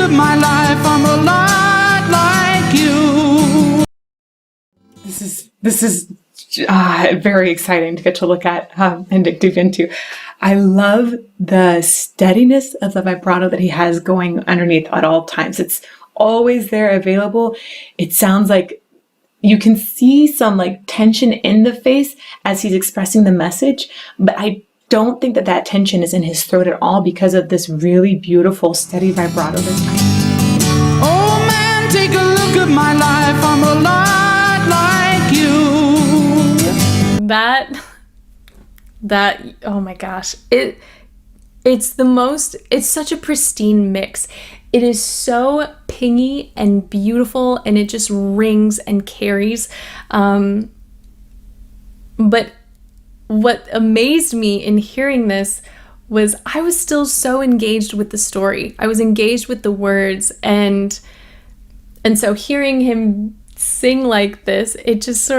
at my life, I'm a lot like you. This is very exciting to get to look at and dig into. I love the steadiness of the vibrato that he has going underneath at all times. It's always there available. It sounds like you can see some like tension in the face as he's expressing the message, but I don't think that tension is in his throat at all because of this really beautiful steady vibrato that's coming. Oh man, take a look at my life, I'm a lot like you. That oh my gosh, it's such a pristine mix. It is so pingy and beautiful, and it just rings and carries. But what amazed me in hearing this was I was still so engaged with the story. I was engaged with the words, and so hearing him sing like this, it just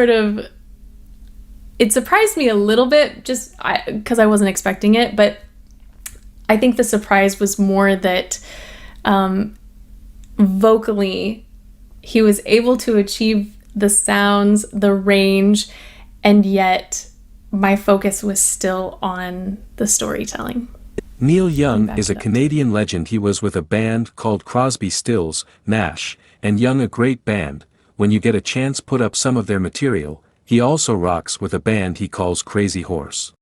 it surprised me a little bit, just because I wasn't expecting it. But I think the surprise was more that vocally he was able to achieve the sounds, the range, and yet my focus was still on the storytelling. Neil Young is a Canadian legend. He was with a band called Crosby, Stills, Nash, and Young, a great band. When you get a chance, put up some of their material. He also rocks with a band he calls Crazy Horse.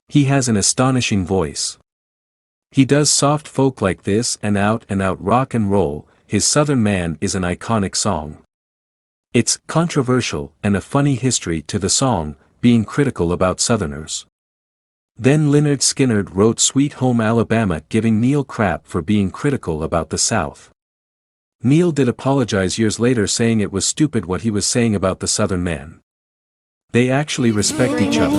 He has an astonishing voice. He does soft folk like this and out rock and roll. His Southern Man is an iconic song. It's controversial and a funny history to the song, being critical about Southerners. Then Lynyrd Skynyrd wrote Sweet Home Alabama, giving Neil crap for being critical about the South. Neil did apologize years later, saying it was stupid what he was saying about the Southern man. They actually respect each other.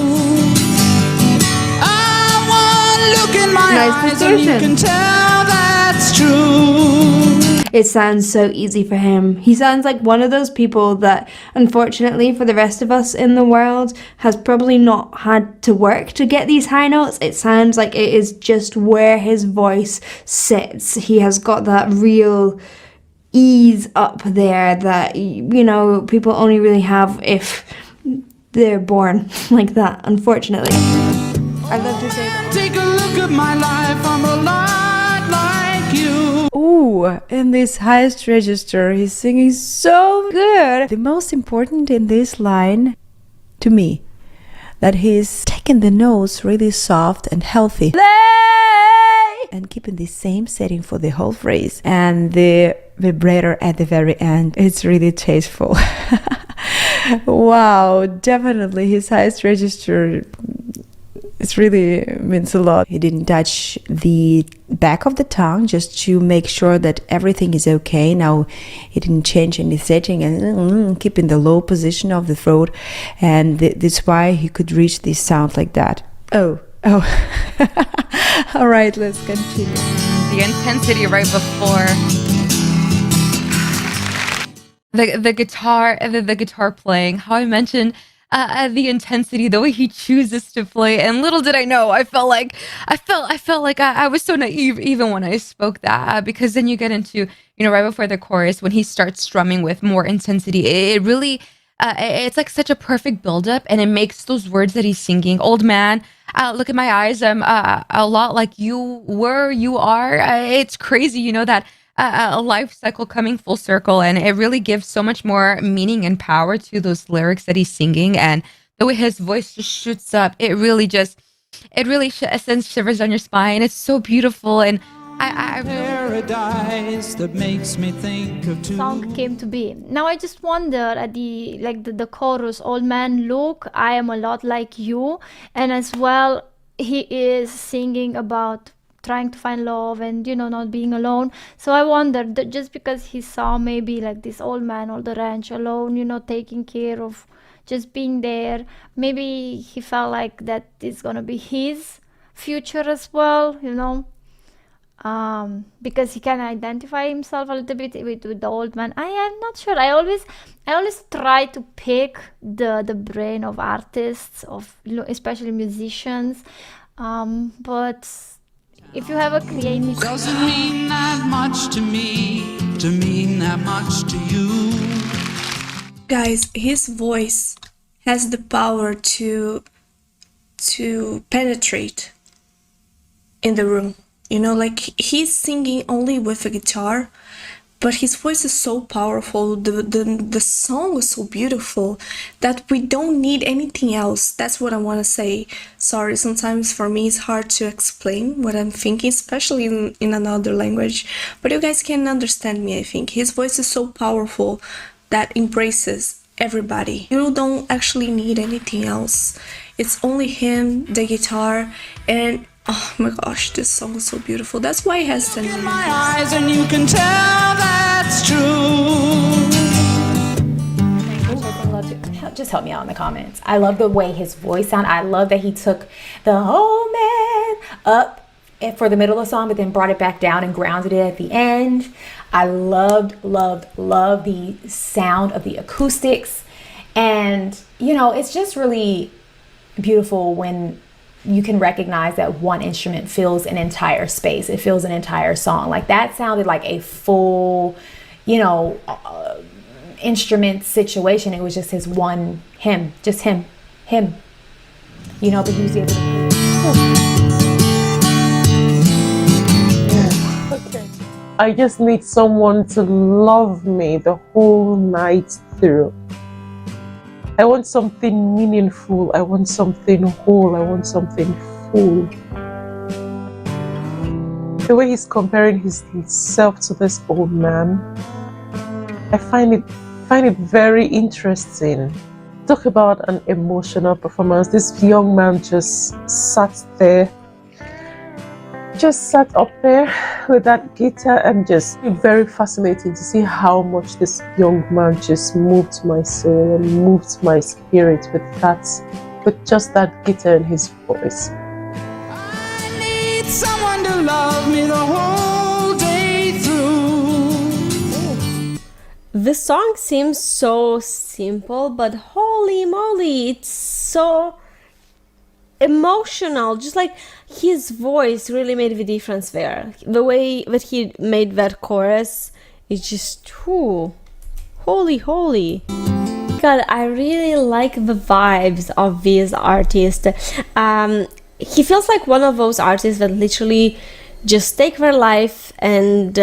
Look in my eyes and you can tell that's true. It sounds so easy for him. He sounds like one of those people that, unfortunately for the rest of us in the world, has probably not had to work to get these high notes. It sounds like it is just where his voice sits. He has got that real ease up there that, you know, people only really have if they're born like that, unfortunately. I'd love to say that. Take a look at my life, I'm a lot like you. Ooh, in this highest register, he's singing so good. The most important in this line, to me, that he's taking the notes really soft and healthy. And keeping the same setting for the whole phrase. And the vibrato at the very end, it's really tasteful. Wow, definitely his highest register. It really means a lot. He didn't touch the back of the tongue just to make sure that everything is okay. Now he didn't change any setting and keep in the low position of the throat, and that's why he could reach this sound like that. Oh. All right, let's continue. The intensity right before the guitar, the guitar playing. How I mentioned the intensity, the way he chooses to play, and little did I know, I felt like I was so naive even when I spoke that, because then you get into, you know, right before the chorus when he starts strumming with more intensity. It really, it's like such a perfect buildup, and it makes those words that he's singing. Old man, look at my eyes. I'm a lot like you were, you are. It's crazy, you know, that a life cycle coming full circle, and it really gives so much more meaning and power to those lyrics that he's singing, and the way his voice just shoots up. It really sends shivers on your spine. It's so beautiful, and I Paradise that makes me think of two. Song came to be. Now I just wonder at the chorus, old man, look, I am a lot like you, and as well he is singing about trying to find love and, you know, not being alone. So I wonder that just because he saw maybe like this old man on the ranch alone, you know, taking care of just being there, maybe he felt like that is gonna be his future as well, you know. Because he can identify himself a little bit with the old man. I am not sure. I always try to pick the brain of artists, of, you know, especially musicians, but If you have a creative, Doesn't mean that much to me, to mean that much to you. Guys, his voice has the power to penetrate in the room. You know, like he's singing only with a guitar, but his voice is so powerful. The song is so beautiful that we don't need anything else. That's what I want to say. Sorry, sometimes for me it's hard to explain what I'm thinking, especially in another language. But you guys can understand me, I think. His voice is so powerful that embraces everybody. You don't actually need anything else. It's only him, the guitar, and oh my gosh, this song is so beautiful. That's why it has 10 Look in million my views. eyes and you can tell that's true. Just help me out in the comments. I love the way his voice sound. I love that he took the "oh man" up for the middle of the song, but then brought it back down and grounded it at the end. I loved the sound of the acoustics. And, you know, it's just really beautiful when you can recognize that one instrument fills an entire space. It fills an entire song. Like that sounded like a full, you know, instrument situation. It was just his one, him, just him. You know, but he was able to. I just need someone to love me the whole night through. I want something meaningful. I want something whole. I want something full. The way he's comparing himself to this old man, I find it very interesting. Talk about an emotional performance. This young man just sat up there with that guitar, and just very fascinating to see how much this young man just moved my soul and moved my spirit with just that guitar and his voice. I need someone to love me the whole day through. The song seems so simple, but holy moly, it's so emotional. Just like his voice really made the difference there. The way that he made that chorus is just holy. God, I really like the vibes of this artist. He feels like one of those artists that literally just take their life and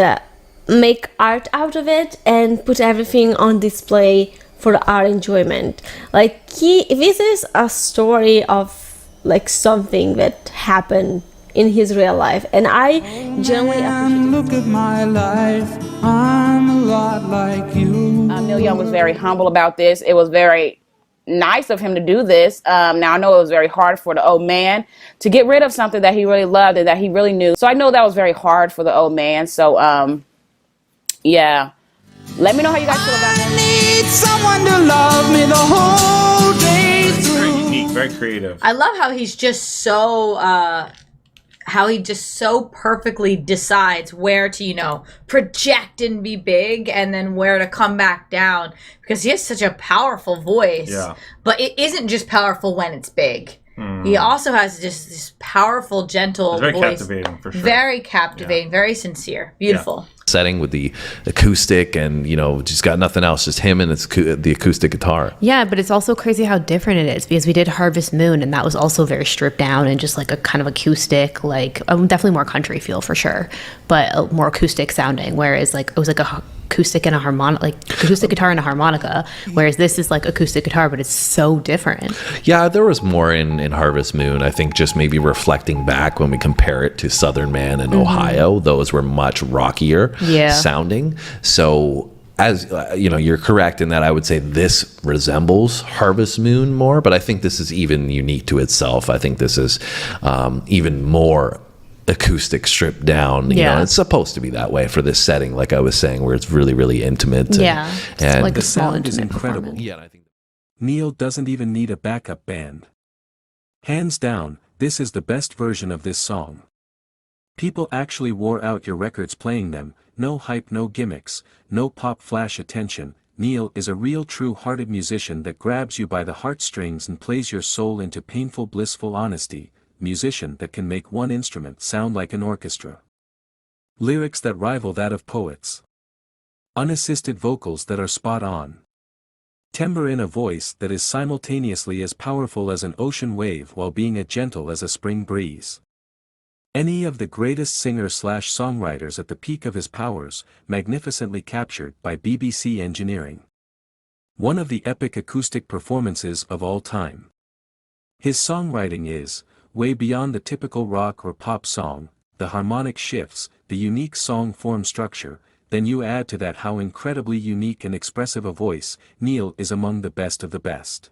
make art out of it and put everything on display for our enjoyment. Like this is a story of like something that happened in his real life, and I generally appreciate. Look at my life, I'm a lot like you. Neil Young was very humble about this. It was very nice of him to do this. Now I know it was very hard for the old man to get rid of something that he really loved and that he really knew. So I know that was very hard for the old man. So yeah, let me know how you guys feel about it. I need someone to love me the whole day through. Very unique, very creative. I love how he's just so how he just so perfectly decides where to, you know, project and be big and then where to come back down, because he has such a powerful voice. Yeah. But it isn't just powerful when it's big. He also has just this powerful, gentle Very voice. captivating, for sure. Very captivating, very sincere. Beautiful. Setting with the acoustic, and you know, just got nothing else, just him and the acoustic guitar. Yeah, but it's also crazy how different it is, because we did Harvest Moon and that was also very stripped down and just like a kind of acoustic, like definitely more country feel for sure, but more acoustic sounding, whereas like it was like a acoustic and a harmonica, like acoustic guitar and a harmonica, whereas this is like acoustic guitar, but it's so different. Yeah, there was more in Harvest Moon. I think just maybe reflecting back when we compare it to Southern Man and Ohio, those were much rockier sounding. So as you know, you're correct in that I would say this resembles Harvest Moon more, but I think this is even unique to itself. I think this is even more acoustic, stripped down. You know, it's supposed to be that way for this setting, like I was saying, where it's really, really intimate. And like the sound is incredible. Yeah, I think Neil doesn't even need a backup band. Hands down, this is the best version of this song. People actually wore out your records playing them. No hype, no gimmicks, no pop flash attention. Neil is a real true-hearted musician that grabs you by the heartstrings and plays your soul into painful blissful honesty. musician that can make one instrument sound like an orchestra. Lyrics that rival that of poets. Unassisted vocals that are spot on. Timbre in a voice that is simultaneously as powerful as an ocean wave while being as gentle as a spring breeze. Any of the greatest singer/songwriters at the peak of his powers, magnificently captured by BBC engineering. One of the epic acoustic performances of all time. His songwriting is, way beyond the typical rock or pop song, the harmonic shifts, the unique song form structure, then you add to that how incredibly unique and expressive a voice. Neil is among the best of the best.